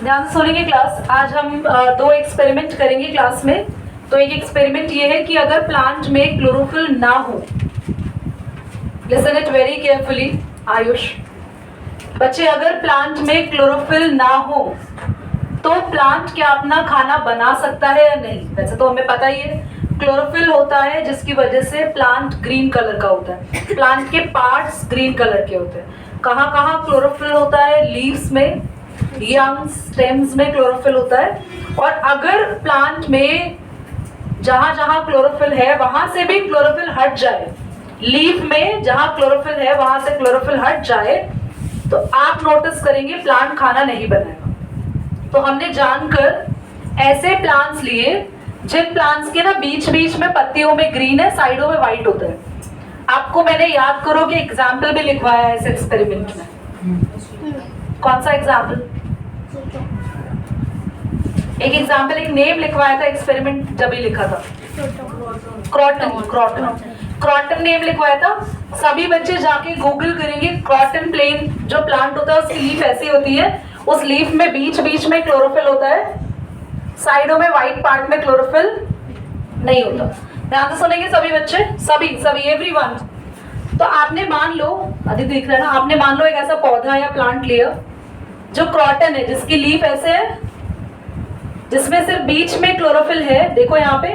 ध्यान से सुनेंगे क्लास। आज हम दो एक्सपेरिमेंट करेंगे क्लास में। तो एक एक्सपेरिमेंट ये है कि अगर प्लांट में क्लोरोफिल ना हो, listen it very carefully Ayush बच्चे, अगर प्लांट में क्लोरोफिल ना हो तो प्लांट क्या अपना खाना बना सकता है या नहीं? वैसे तो हमें पता ही है क्लोरोफिल होता है जिसकी वजह से प्लांट ग्रीन कलर का होता है, प्लांट के पार्ट्स ग्रीन कलर के होते हैं। कहाँ कहाँ क्लोरोफिल होता है? लीव्स में, यंग स्टेम्स में क्लोरोफिल होता है। और अगर प्लांट में जहां जहां क्लोरोफिल है वहां से भी क्लोरोफिल हट जाए, लीफ में जहां क्लोरोफिल है वहां से क्लोरोफिल हट जाए, तो आप नोटिस करेंगे प्लांट खाना नहीं बनाएगा। तो हमने जानकर ऐसे प्लांट्स लिए जिन प्लांट्स के ना बीच बीच में पत्तियों में ग्रीन है, साइडों में व्हाइट होता है। आपको मैंने याद करो कि एग्जाम्पल भी लिखवाया है इस एक्सपेरिमेंट में। कौन सा एग्जाम्पल? एक एग्जाम्पल, एक नेम लिखवाया था एक्सपेरिमेंट जब ही लिखा था, क्रॉटन। क्रॉटन नेम लिखवाया था। सभी बच्चे जाके गूगल करेंगे, क्रॉटन प्लेन जो प्लांट होता है उसकी लीफ ऐसी होती है, उस लीफ में बीच बीच में क्लोरोफिल होता है, साइडों में व्हाइट पार्ट में क्लोरोफिल नहीं होता। ध्यान से सुनेंगे सभी बच्चे, सभी एवरीवन। तो आपने मान लो, अभी दिख रहा है ना, आपने मान लो एक ऐसा पौधा या प्लांट लिया जो क्रॉटन है, जिसकी लीफ ऐसे है, जिसमें सिर्फ बीच में क्लोरोफिल है, देखो यहाँ पे,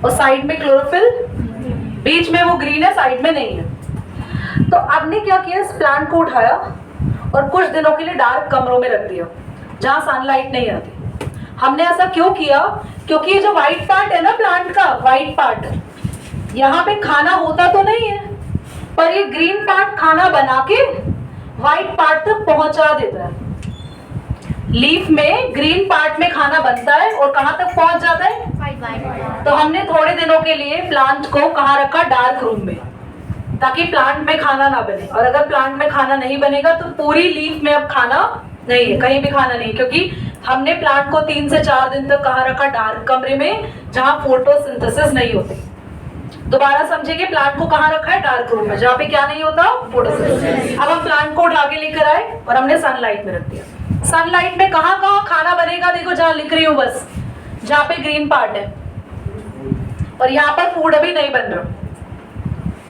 और साइड में क्लोरोफिल, बीच में वो ग्रीन है, साइड में नहीं है। तो आपने क्या किया, इस प्लांट को उठाया और कुछ दिनों के लिए डार्क कमरों में रख दिया जहां सनलाइट नहीं आती। हमने ऐसा क्यों किया? क्योंकि ये जो व्हाइट पार्ट है ना प्लांट का, व्हाइट पार्ट, यहाँ पे खाना होता तो नहीं है, पर ये ग्रीन पार्ट खाना बना के व्हाइट पार्ट तक पहुंचा देता है। लीफ में ग्रीन पार्ट में खाना बनता है और कहां तक पहुंच जाता है? तो हमने थोड़े दिनों के लिए प्लांट को कहां रखा? डार्क रूम में, ताकि प्लांट में खाना ना बने। और अगर प्लांट में खाना नहीं बनेगा तो पूरी लीफ में अब खाना नहीं है, कहीं भी खाना नहीं, क्योंकि हमने प्लांट को 3 से 4 दिन तक कहां रखा? डार्क कमरे में, जहां फोटोसिंथेसिस नहीं होती। दोबारा समझेंगे, प्लांट को कहां रखा है? डार्क रूम में, जहां पे क्या नहीं होता? फोटोसिंथेसिस। अब हम प्लांट को उठा के लेकर आए और हमने सनलाइट में रख दिया। सनलाइट में कहां कहां खाना बनेगा? देखो जहां लिख रही हूं, बस जहां पे ग्रीन पार्ट है, और यहाँ पर फूड अभी नहीं बन रहा।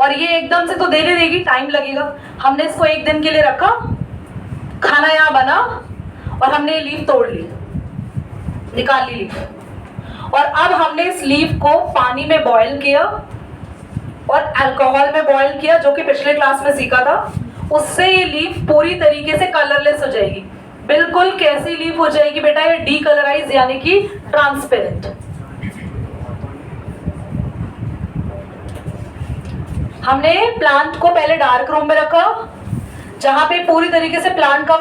और ये एकदम से तो देने देगी, टाइम लगेगा। हमने इसको 1 दिन के लिए रखा, खाना यहाँ बना, और हमने लीफ तोड़ ली, निकाल ली लीफ। और अब हमने इस लीफ को पानी में बॉयल किया और अल्कोहल में बॉयल किया, जो कि पिछले क्लास में सीखा था। उससे ये लीफ पूरी तरीके से कलरलेस हो जाएगी। बिल्कुल कैसी लीफ हो जाएगी बेटा? ये डीकलराइज, यानी कि ट्रांसपेरेंट। हमने प्लांट को पहले डार्क रूम में रखा, जहां पे पूरी तरीके से प्लांट का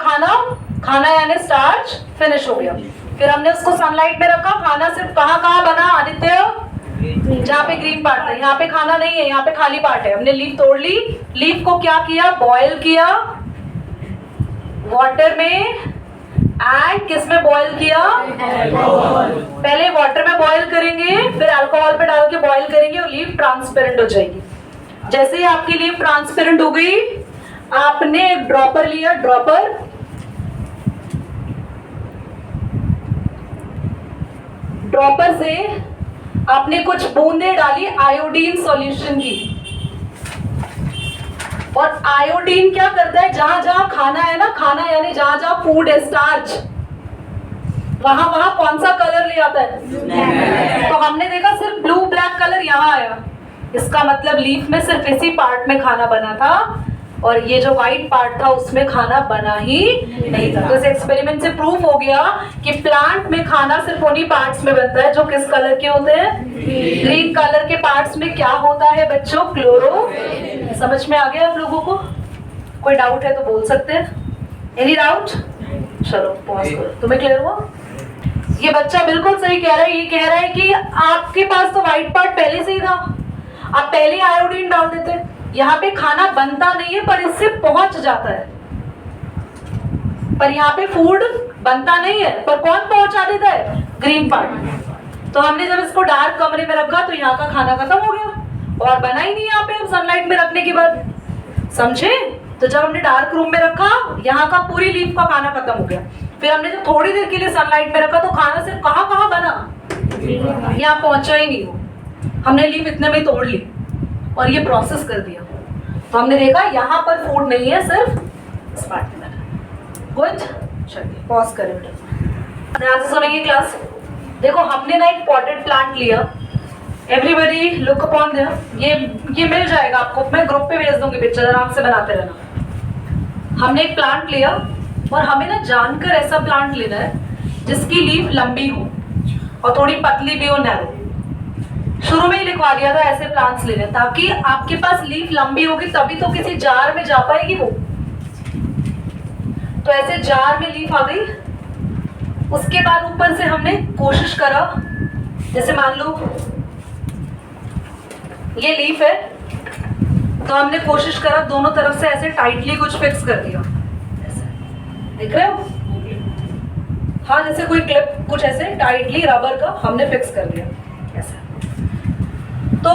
खाना यानी स्टार्च फिनिश हो गया। फिर हमने उसको सनलाइट में रखा। खाना सिर्फ कहां कहां बना आदित्य? जहां पे ग्रीन पार्ट है, यहाँ पे खाना नहीं है, यहाँ पे खाली पार्ट है। हमने लीफ तोड़ ली, लीफ को क्या किया? बॉयल किया वाटर में, एंड किस में बॉयल किया? पहले वाटर में बॉयल करेंगे, फिर अल्कोहल पे डाल के बॉयल करेंगे और लीफ ट्रांसपेरेंट हो जाएगी। जैसे ही आपकी लीफ ट्रांसपेरेंट हो गई, आपने एक ड्रॉपर लिया, ड्रॉपर से आपने कुछ बूंदे डाली आयोडीन सॉल्यूशन की। और आयोडीन क्या करता है? जहां जहां खाना है ना, खाना यानी जहां जहां फूड है, स्टार्च, वहां वहां कौन सा कलर ले आता है? तो हमने देखा सिर्फ ब्लू ब्लैक कलर यहाँ आया। इसका मतलब लीफ में सिर्फ इसी पार्ट में खाना बना था, और ये जो व्हाइट पार्ट था उसमें खाना बना ही नहीं था। तो इस एक्सपेरिमेंट से प्रूफ हो गया कि प्लांट में खाना सिर्फ उन्हीं पार्ट्स में बनता है जो किस कलर के होते हैं? ग्रीन कलर के पार्ट्स में क्या होता है बच्चों? क्लोरो। समझ में आ गया आप लोगों को? कोई डाउट है तो बोल सकते हैं। Any doubt? चलो पॉज करो। तुम्हें क्लियर हुआ? ये बच्चा बिल्कुल सही कह रहा है। ये कह रहा है कि आपके पास तो व्हाइट पार्ट पहले से ही था, आप पहले आयोडीन डाल देते, यहाँ पे खाना बनता नहीं है पर इससे पहुंच जाता है। पर यहाँ पे फूड बनता नहीं है, पर कौन पहुंचा देता है? Green part. तो हमने जब इसको डार्क कमरे में रखा तो यहाँ का खाना खत्म हो गया और बना ही नहीं यहाँ पे, अब सनलाइट में रखने के बाद। समझे? तो जब हमने डार्क रूम में रखा, यहाँ का पूरी लीफ का खाना खत्म हो गया। फिर हमने जब थोड़ी देर के लिए सनलाइट में रखा तो खाना सिर्फ कहाँ कहाँ बना, यहाँ पहुंचा ही नहीं वो, हमने लीफ इतने में तोड़ ली और ये प्रोसेस कर दिया। तो हमने देखा यहाँ पर फूड नहीं है, सिर्फ स्पार्टनर। गुड, चलिए पॉज करें बेटा, ध्यान से सुनेंगे क्लास। देखो हमने ना एक पॉटेड प्लांट लिया, एवरीबडी लुक अपॉन देयर, ये मिल जाएगा आपको, मैं ग्रुप पे भेज दूंगी पिक्चर, आराम से बनाते रहना। हमने एक प्लांट लिया और हमें ना जानकर ऐसा प्लांट लेना है जिसकी लीफ लंबी हो और थोड़ी पतली भी हो, नैरो। शुरू में ही लिखवा दिया था ऐसे प्लांट्स लेने, ताकि आपके पास लीफ लंबी होगी तभी तो किसी जार में जा पाएगी वो। तो ऐसे जार में लीफ आ गई। उसके बाद ऊपर से हमने कोशिश करा, जैसे मान लो ये लीफ है, तो हमने कोशिश करा दोनों तरफ से ऐसे टाइटली कुछ फिक्स कर दिया, ऐसे देख रहे हो, हाँ जैसे कोई क्लिप, कुछ ऐसे टाइटली रबर का हमने फिक्स कर दिया ऐसे। तो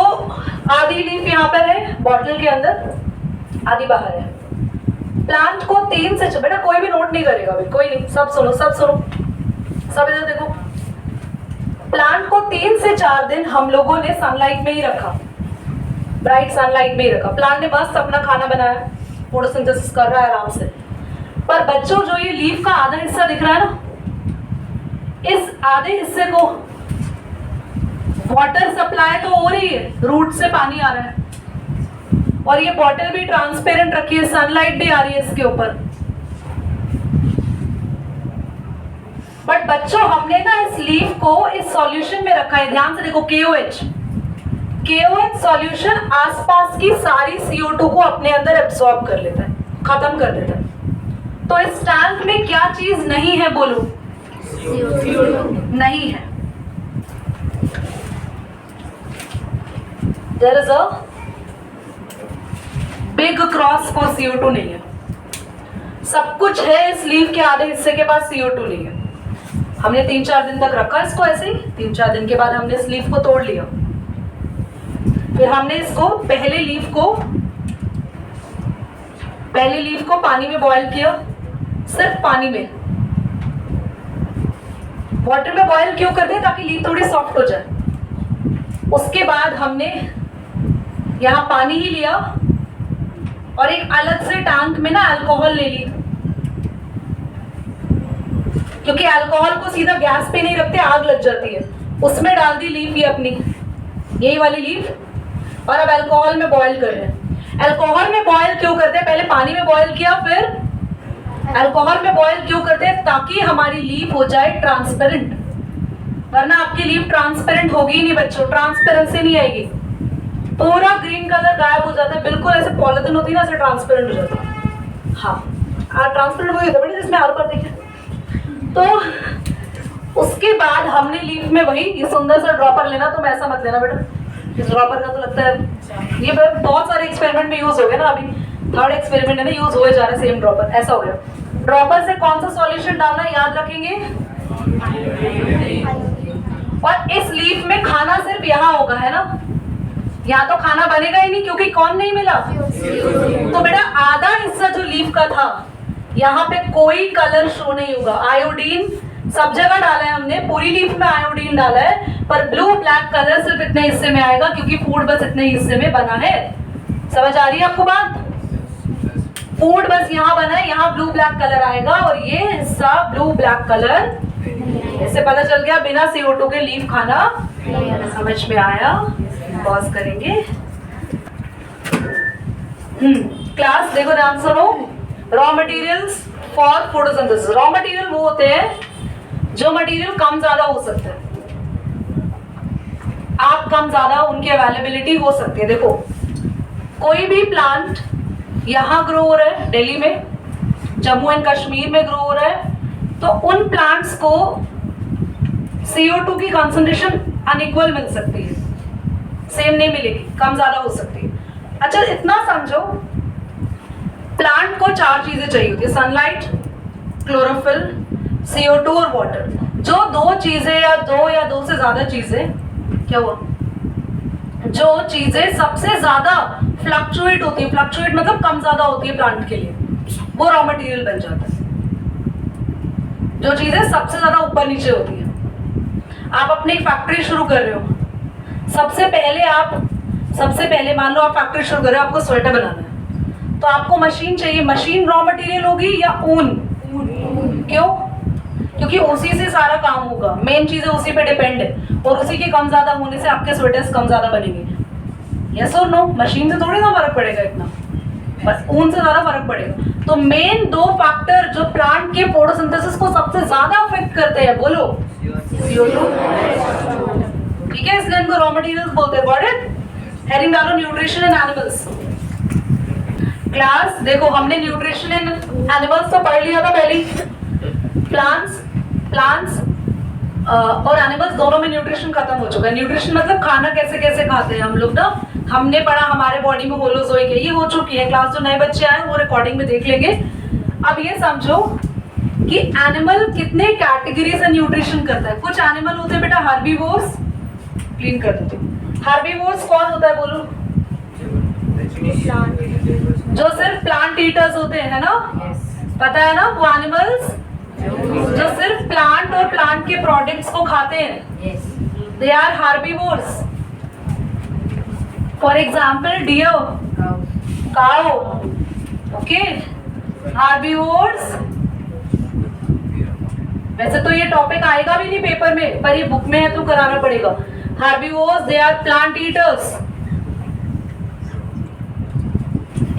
आधी लीफ यहाँ पर है बॉटल के अंदर, आधी बाहर है। प्लांट को 3 से, बेटा कोई भी नोट नहीं करेगा अभी, कोई नहीं, सब सुनो सब सुनो, सब इधर देखो। प्लांट को 3 से 4 दिन हम लोगों ने सनलाइट में ही रखा, ब्राइट सनलाइट में ही रखा। प्लांट ने मस्त अपना खाना बनाया, फोटोसिंथेसिस कर रहा है आराम से। पर बच्चों जो ये लीफ का आधा हिस्सा दिख रहा है ना, इस आधे हिस्से को वाटर सप्लाई तो हो रही है, रूट से पानी आ रहा है, और ये बॉटल भी ट्रांसपेरेंट रखी है, सनलाइट भी आ रही है इसके ऊपर। बट बच्चों हमने ना इस लीफ को इस सॉल्यूशन में रखा है, ध्यान से देखो, KOH सॉल्यूशन आसपास की सारी CO2 को अपने अंदर एब्सॉर्ब कर लेता है, खत्म कर देता है। तो इस टैंक में क्या चीज नहीं है बोलो? नहीं है। There is a big cross for CO2 नहीं है। सब कुछ है, इस लीफ के आधे हिस्से के पास CO2 नहीं है। हमने 3-4 दिन तक रखा इसको ऐसे ही, 3-4 दिन के बाद हमने इस लीफ को तोड़ लिया। फिर हमने इसको पहले लीफ को पानी में बॉईल किया, सिर्फ पानी में, वाटर में बॉईल क्यों करते हैं? ताकि लीफ थोड़ी सॉफ्ट हो जाए। उसके बाद हमने यहाँ पानी ही लिया और एक अलग से टैंक में ना अल्कोहल ले ली, क्योंकि अल्कोहल को सीधा गैस पे नहीं रखते, आग लग जाती है। उसमें डाल दी लीफ, ये अपनी यही वाली लीफ, और अब अल्कोहल में बॉईल कर रहे हैं। अल्कोहल में बॉईल क्यों करते हैं? पहले पानी में बॉईल किया, फिर अल्कोहल में बॉईल क्यों करते हैं? ताकि हमारी लीफ हो जाए ट्रांसपेरेंट, वरना आपकी लीफ ट्रांसपेरेंट होगी ही नहीं बच्चों, ट्रांसपेरेंसी नहीं आएगी, पूरा ग्रीन कलर गायब हो जाता है, बिल्कुल ऐसे पॉलिथीन होती है ना, ऐसे ट्रांसपेरेंट हो जाता है। हाँ ट्रांसपेरेंट हो जाता है, जिसमें आर पर देखिए। तो उसके बाद हमने लीफ में वही ये सुंदर सा ड्रॉपर लेना, तो ऐसा मत लेना बेटा, इस ड्रॉपर का तो लगता है ये बहुत सारे एक्सपेरिमेंट में यूज हो गया ना, अभी 3rd एक्सपेरिमेंट है ना, यूज हुए जा रहा है सेम ड्रॉपर, ऐसा हो गया। ड्रॉपर से कौन सा सॉल्यूशन डालना याद रखेंगे, और इस लीफ में खाना सिर्फ यहाँ होगा, है ना, यहाँ तो खाना बनेगा ही नहीं, क्योंकि कौन नहीं मिला, तो बेटा आधा हिस्सा जो लीफ का था, यहाँ पे कोई कलर शो नहीं होगा। आयोडीन सब जगह डाला है हमने, पूरी लीफ में आयोडीन डाला है, पर ब्लू ब्लैक कलर सिर्फ इतने हिस्से में आएगा, क्योंकि फूड बस इतने हिस्से में बना है। समझ आ रही है आपको बात? फूड बस यहाँ बना है, यहाँ ब्लू ब्लैक कलर आएगा, और ये हिस्सा ब्लू ब्लैक कलर, इससे पता चल गया बिना CO2 के लीफ खाना समझ में आया। पॉज करेंगे। क्लास देखो ध्यान सुनो, raw materials for photosynthesis. Raw material वो होते हैं जो मटेरियल कम ज्यादा हो सकते हैं, आप कम ज्यादा उनकी अवेलेबिलिटी हो सकती है। देखो कोई भी प्लांट यहाँ ग्रो हो रहा है, दिल्ली में, जम्मू एंड कश्मीर में ग्रो हो रहा है, तो उन प्लांट्स को CO2 की कंसंट्रेशन अनइक्वल मिल सकती है, सेम नहीं मिलेगी, कम ज्यादा हो सकती है। अच्छा इतना समझो, प्लांट को 4 चीजें चाहिए होती है, सनलाइट, क्लोरोफिल, CO2 और वाटर। जो 2 चीजें या 2 से ज्यादा चीजें, क्या हुआ, जो चीजें सबसे ज्यादा फ्लक्चुएट होती है, फ्लक्चुएट मतलब कम ज्यादा होती है प्लांट के लिए, वो रॉ मटेरियल बन जाता है। जो चीजें सबसे ज्यादा ऊपर नीचे होती है। आप अपनी एक फैक्ट्री शुरू कर रहे हो, सबसे पहले मान लो आप फैक्ट्री शुरू कर रहे हो, आपको स्वेटर बनाना है, तो आपको मशीन चाहिए। मशीन रॉ मटेरियल होगी या ऊन? क्यों? क्योंकि उसी से सारा काम होगा, मेन चीजें उसी पे डिपेंड है, और उसी के कम ज्यादा होने से आपके स्वेटर्स कम ज्यादा बनेंगे। यस और नो? मशीन से थोड़ी ना फर्क पड़ेगा इतना, बस ऊन से ज्यादा फर्क पड़ेगा। तो मेन 2 फैक्टर जो प्लांट के फोटोसिंथेसिस को सबसे ज्यादा अफेक्ट करते हैं, बोलो CO2। ठीक है, इसलिए इनको रॉ मटेरियल्स बोलते हैं। Got it? हेडिंग डालो न्यूट्रिशन इन एनिमल्स। क्लास देखो, हमने न्यूट्रिशन इन एनिमल्स तो पढ़ लिया था पहले। प्लांट्स और एनिमल्स दोनों में न्यूट्रिशन खत्म हो चुका है। न्यूट्रिशन मतलब खाना कैसे कैसे खाते हैं हम लोग ना, हमने पढ़ा हमारे बॉडी में होलोजोइक है, ये हो चुकी है क्लास। जो नए बच्चे आए वो रिकॉर्डिंग में देख लेंगे। अब ये समझो कि एनिमल कितने कैटेगरी से न्यूट्रिशन करता है। कुछ एनिमल होते हैं बेटा हर्बीवोर्स, क्लीन कर देते हैं। हर्बीवोर्स कौन होता है बोलो? जो सिर्फ प्लांट ईटर्स होते हैं ना, पता है ना, वो एनिमल्स जो सिर्फ प्लांट और प्लांट के प्रोडक्ट्स को खाते हैं, they are herbivores. For example deer, cow, okay, herbivores. वैसे तो ये टॉपिक आएगा भी नहीं पेपर में, पर ये बुक में है तो कराना पड़ेगा। Herbivores, they are plant eaters.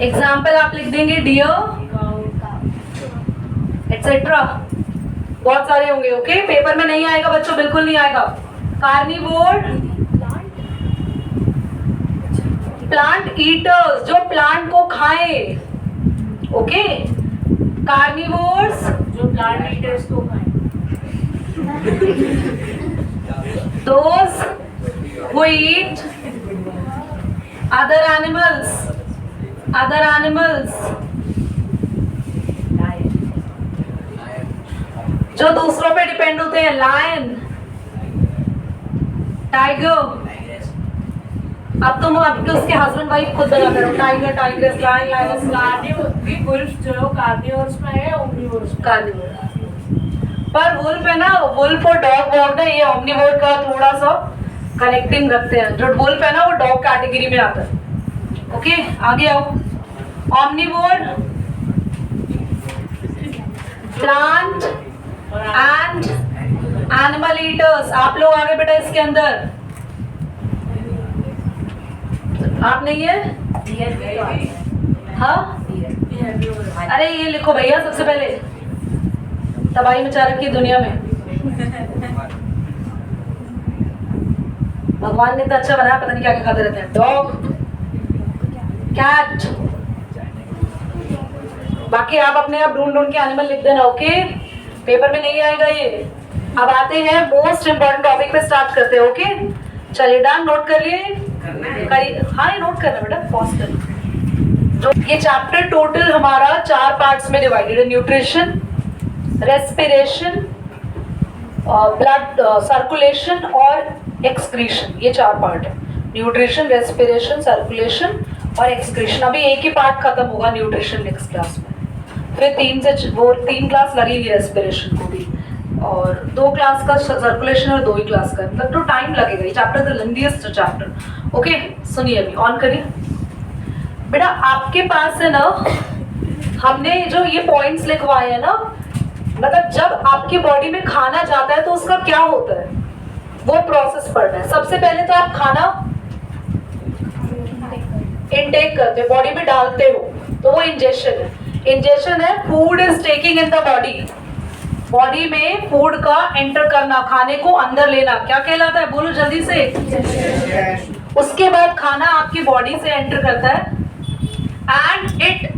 Example आप लिख देंगे डियर एटसेट्रा, बहुत सारे होंगे। ओके, पेपर में नहीं आएगा बच्चों, बिल्कुल नहीं आएगा। कार्निवोर, प्लांट ईटर्स, जो प्लांट को खाए। ओके, कार्निवोर्स जो प्लांट ईटर्स को खाएं। those who eat other animals, जो दूसरों पे डिपेंड होते हैं। Lion, tiger. अब तुम आपके उसके हस्बैंड वाइफ खुद बना करो, tiger, tigress, lion, lioness. Wolf जो कार्निवोर्स में है, ओमनिवोर्स में। कार्निवोर। पर वुल्फ है ना, वुल्फ और डॉग वॉग ना, ये ओमनिवोर का थोड़ा सा कनेक्टिंग रखते हैं। जो वुल्फ है ना वो डॉग कैटेगरी में आता है। ओके, आगे आओ। Omnivore, plant and animal eaters. आप लोग आगे बेटा इसके अंदर, आप नहीं है? हाँ, अरे ये लिखो भैया सबसे पहले, तबाही मचा रखी है दुनिया में। भगवान ने इतना अच्छा बनाया, पता नहीं क्या क्या खाते रहते हैं। Dog, cat. बाकी आप अपने आप ढूंढ ढूंढ के एनिमल लिख देना। ओके, पेपर में नहीं आएगा ये। अब आते हैं मोस्ट इंपॉर्टेंट टॉपिक पे, स्टार्ट करते हैं। ओके, चलिए डन, नोट कर लिए? हाँ, ये नोट करना बेटा, पॉज कर। जो ये चैप्टर टोटल हमारा 4 पार्ट्स में डिवाइडेड है। न्यूट्रिशन, रेस्पिरेशन, ब्लड सर्कुलेशन और एक्सक्रीशन, ये 4 पार्ट है। न्यूट्रिशन, रेस्पिरेशन, सर्कुलेशन और एक्सक्रीशन। अभी एक ही पार्ट खत्म होगा न्यूट्रिशन नेक्स्ट क्लास में, फिर 3 क्लास लगेगी रेस्पिरेशन को भी, और 2 क्लास का सर्कुलेशन और 2 ही क्लास का, मतलब तो टाइम लगेगा। ये chapter the lengthiest chapter. Okay, सुनिए, अभी ऑन करिए बेटा। आपके पास है ना, हमने जो ये पॉइंट्स लिखवाए हैं ना, मतलब जब आपकी बॉडी में खाना जाता है तो उसका क्या होता है, वो प्रोसेस पढ़ना है। सबसे पहले तो आप खाना इनटेक करते हो, बॉडी में डालते हो, तो वो इंजेक्शन है। इंजेक्शन है, food is taking in the body. Body में फूड का एंटर करना, खाने को अंदर लेना, क्या कहलाता है, बोलो जल्दी से। उसके बाद खाना आपकी बॉडी से एंटर करता है and it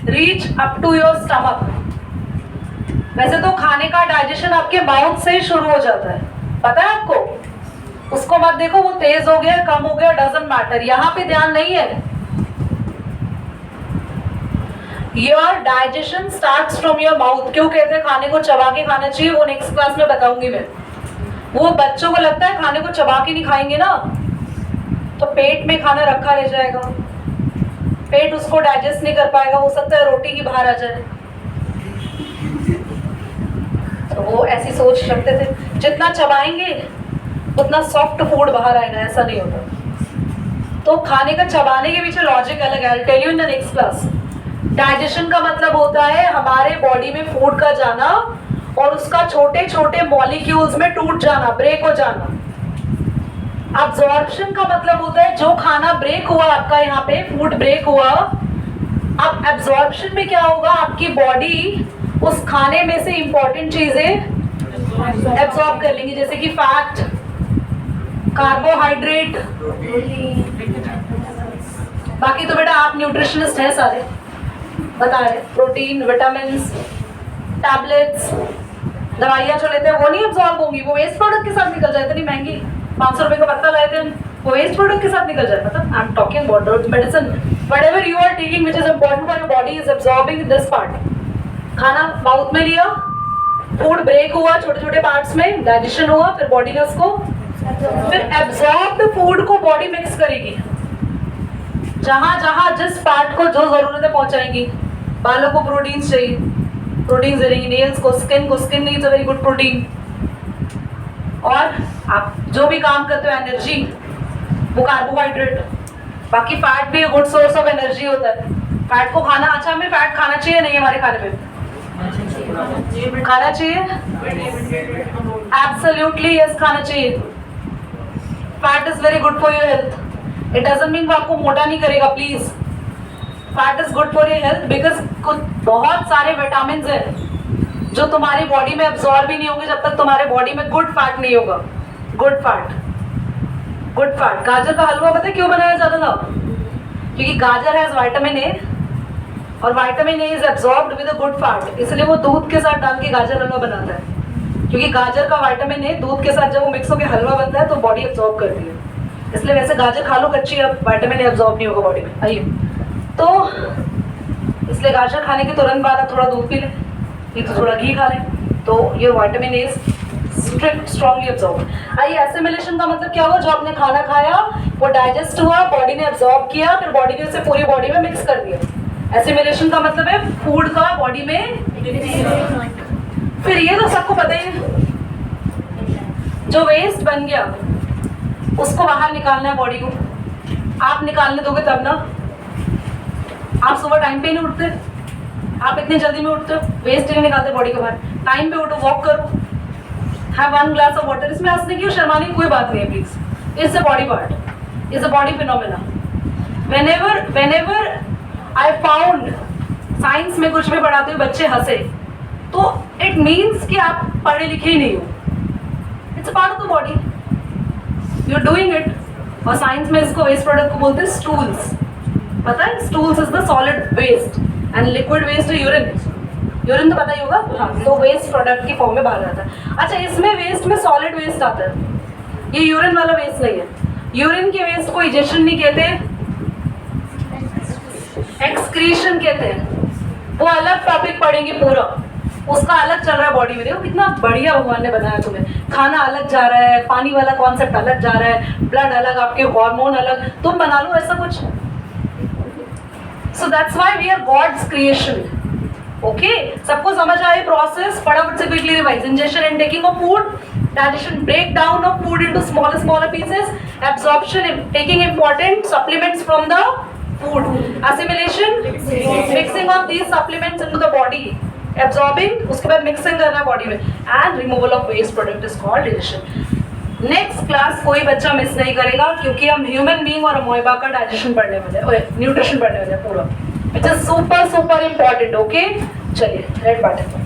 reach up to your stomach. वैसे तो खाने का डाइजेशन आपके माउथ से ही शुरू हो जाता है, पता है आपको। उसको मत देखो वो तेज हो गया कम हो गया, डजंट मैटर, यहाँ पे ध्यान नहीं है। Your digestion starts from your mouth. क्यों कहते हैं खाने को चबा के खाना चाहिए, वो नेक्स्ट क्लास में बताऊंगी मैं। वो बच्चों को लगता है खाने को चबा के नहीं खाएंगे ना तो पेट में खाना रखा रह जाएगा, पेट उसको डाइजेस्ट नहीं कर पाएगा, हो सकता है रोटी की बाहर आ जाए। तो वो ऐसी सोच रखते थे जितना चबाएंगे उतना सॉफ्ट फूड बाहर आएगा, ऐसा नहीं होता। तो खाने का चबाने के पीछे लॉजिक अलग है, I tell you in the next class. Digestion का मतलब होता है हमारे बॉडी में फूड का जाना और उसका छोटे छोटे मॉलिक्यूल्स में टूट जाना, ब्रेक हो जाना। अब्जॉर्प्शन का मतलब होता है जो खाना ब्रेक हुआ आपका, यहाँ पे फूड ब्रेक हुआ, अब एब्जॉर्प्शन में क्या होगा, आपकी बॉडी उस खाने में से इंपॉर्टेंट चीजें एब्जॉर्ब कर लेंगी, जैसे कि फैट, कार्बोहाइड्रेट। बाकी तो बेटा आप न्यूट्रिशनिस्ट हैं सारे, बता रहे प्रोटीन, विटामिन, टैबलेट्स, दवाइयाँ जो लेते हैं वो नहीं एब्जॉर्ब होंगी, वो वेस्ट प्रोडक्ट के साथ निकल जाए। इतनी महंगी 500 रुपए का पत्ता लाए थे हम, वो वेस्ट प्रोडक्ट के साथ निकल जाए। मतलब I am talking about medicine, whatever you are taking which is important for your body is absorbing this part. खाना माउथ में लिया, फूड ब्रेक हुआ छोटे छोटे पार्ट्स में, डाइजेशन हुआ, फिर बॉडी ने उसको, फिर एब्जॉर्ब्ड फूड को बॉडी मिक्स करेगी, जहां जहां जिस पार्ट को जो जरूरत है पहुंचाएंगी। बालों को प्रोटीन चाहिए, प्रोटीन दे देंगी, नेल्स को, skin needs a very good protein. और आप जो भी काम करते हो एनर्जी, वो कार्बोहाइड्रेट। बाकी फैट भी गुड सोर्स ऑफ एनर्जी होता है। फैट को खाना, अच्छा हमें फैट खाना चाहिए नहीं हमारे खाने में, खाना चाहिए, एब्सोल्युटली यस खाना चाहिए। Fat is very good for your health. It doesn't mean वो आपको मोटा नहीं करेगा, please. Fat is good for your health because बहुत सारे विटामिन हैं जो तुम्हारी बॉडी में एब्जॉर्ब ही नहीं होंगे जब तक तुम्हारे बॉडी में गुड फैट नहीं होगा। Good fat, good fat. गाजर का हलवा पता है क्यों बनाया जाता था? क्योंकि गाजर हैज विटामिन ए और vitamin A is absorbed with a good fat, इसलिए वो दूध के साथ डाल के गाजर हलवा बनाता है। क्योंकि गाजर का विटामिन ए दूध के साथ जब वो मिक्स होकर हलवा बनता है तो बॉडी एब्जॉर्ब करती है, इसलिए वैसे गाजर खा लो कच्ची, अब विटामिन ए एब्जॉर्ब नहीं होगा बॉडी में। आइए, तो इसलिए गाजर खाने के तुरंत बाद आप थोड़ा दूध पी लें, नहीं तो थोड़ा घी खा लें, तो ये विटामिन ए स्ट्रॉन्गली एब्जॉर्ब। आइए, एसिमिलेशन का मतलब क्या हुआ? जो आपने खाना खाया वो डाइजेस्ट हुआ, बॉडी ने एब्जॉर्ब किया, फिर बॉडी ने उसे पूरी बॉडी में मिक्स कर दिया। एसिमिलेशन का मतलब है फूड का बॉडी में। फिर ये तो सबको पता ही है, जो वेस्ट बन गया उसको बाहर निकालना है बॉडी को। आप निकालने दोगे तब ना। आप सुबह टाइम पे नहीं उठते, आप इतनी जल्दी में उठते हो, वेस्ट नहीं निकालते बॉडी के बाहर। टाइम पे उठो, वॉक करो, हैव 1 ग्लास ऑफ वाटर। इसमें हंसने की और शर्माने की कोई बात नहीं है please. It's a body part, it's a body phenomena. Whenever I found science में कुछ भी पढ़ाते हुए बच्चे हंसे तो इट मीन्स कि आप पढ़े लिखे ही नहीं हो। It's a part of the body, you are doing it. और साइंस में इसको वेस्ट प्रोडक्ट को बोलते हैं स्टूल्स। पता है, stools is the solid waste and liquid waste है यूरिन। यूरिन तो पता ही होगा, हाँ, तो वेस्ट प्रोडक्ट की फॉर्म में बाहर आता है। अच्छा, इसमें वेस्ट में सॉलिड वेस्ट आता है, ये यूरिन वाला वेस्ट नहीं है। यूरिन के वेस्ट को इजेक्शन नहीं कहते, एक्सक्रीशन कहते हैं। वो अलग टॉपिक पढ़ेंगे पूरा, उसका अलग चल रहा है बॉडी में। देखो कितना बढ़िया भगवान ने बनाया तुम्हें। खाना अलग जा रहा है, पानी वाला कॉन्सेप्ट अलग जा रहा है, ब्लड अलग, आपके हार्मोन अलग, तुम बना लो ऐसा कुछ। So that's why we are god's creation. Okay, सबको समझ आए प्रोसेस? फटाफट से quickly revise. Ingestion and taking of food, digestion, break down of food into smaller pieces, absorption, taking important supplements from the food, assimilation, mixing of these supplements into the body, absorbing, उसके बाद mixing करना है body में, and removal of waste product is called digestion। Next class कोई बच्चा miss नहीं करेगा क्योंकि हम ह्यूमन बीइंग और अमोइबा का डाइजेशन पढ़ने वाले हैं, न्यूट्रिशन पढ़ने वाले हैं पूरा, which is super important. Okay, चलिए रेड बटन।